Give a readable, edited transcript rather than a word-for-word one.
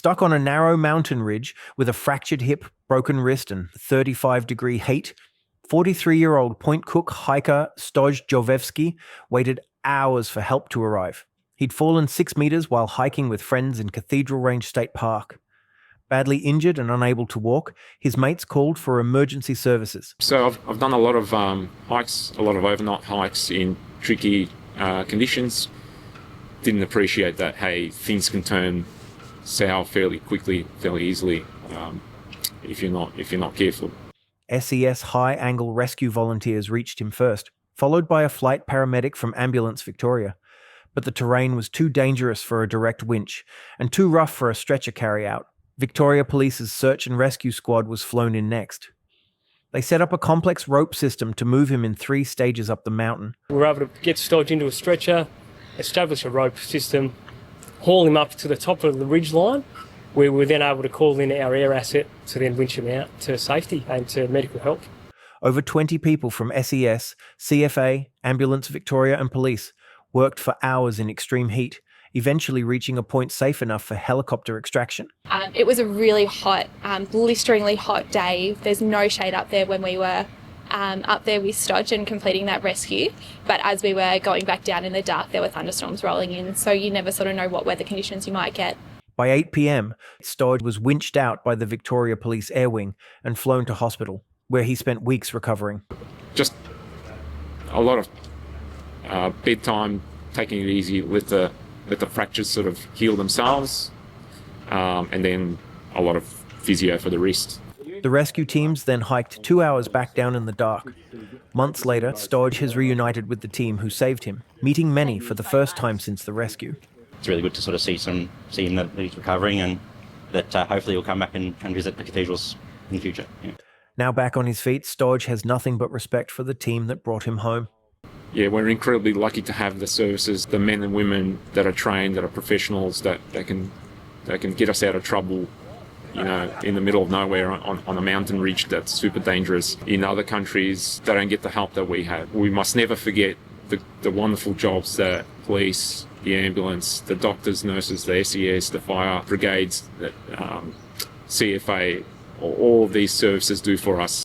Stuck on a narrow mountain ridge with a fractured hip, broken wrist, and 35-degree heat, 43-year-old Point Cook hiker Stoj Jovevsky waited hours for help to arrive. He'd fallen 6 meters while hiking with friends in Cathedral Range State Park. Badly injured and unable to walk, his mates called for emergency services. So I've done a lot of hikes, a lot of overnight hikes in tricky conditions. Didn't appreciate that, hey, things can turn sour fairly quickly, fairly easily, if you're not careful. SES high-angle rescue volunteers reached him first, followed by a flight paramedic from Ambulance Victoria. But the terrain was too dangerous for a direct winch and too rough for a stretcher carry-out. Victoria Police's search and rescue squad was flown in next. They set up a complex rope system to move him in 3 stages up the mountain. We were able to get Stoj into a stretcher, establish a rope system, haul him up to the top of the ridge line. We were then able to call in our air asset to then winch him out to safety and to medical help. Over 20 people from SES, CFA, Ambulance Victoria and police worked for hours in extreme heat, eventually reaching a point safe enough for helicopter extraction. It was a really hot, blisteringly hot day. There's no shade up there when we were up there with Stoj and completing that rescue. But as we were going back down in the dark, there were thunderstorms rolling in, so you never sort of know what weather conditions you might get. By 8 p.m, Stoj was winched out by the Victoria Police Air Wing and flown to hospital, where he spent weeks recovering. Just a lot of bedtime, taking it easy, let the fractures sort of heal themselves, and then a lot of physio for the wrist. The rescue teams then hiked 2 hours back down in the dark. Months later, Stoj has reunited with the team who saved him, meeting many for the first time since the rescue. It's really good to sort of see him that he's recovering, and that hopefully he'll come back and visit the cathedrals in the future. Yeah. Now back on his feet, Stoj has nothing but respect for the team that brought him home. Yeah, we're incredibly lucky to have the services, the men and women that are trained, that are professionals, that can get us out of trouble, you know, in the middle of nowhere on a mountain ridge that's super dangerous. In other countries, they don't get the help that we have. We must never forget the wonderful jobs that police, the ambulance, the doctors, nurses, the SES, the fire brigades, that CFA, all of these services do for us.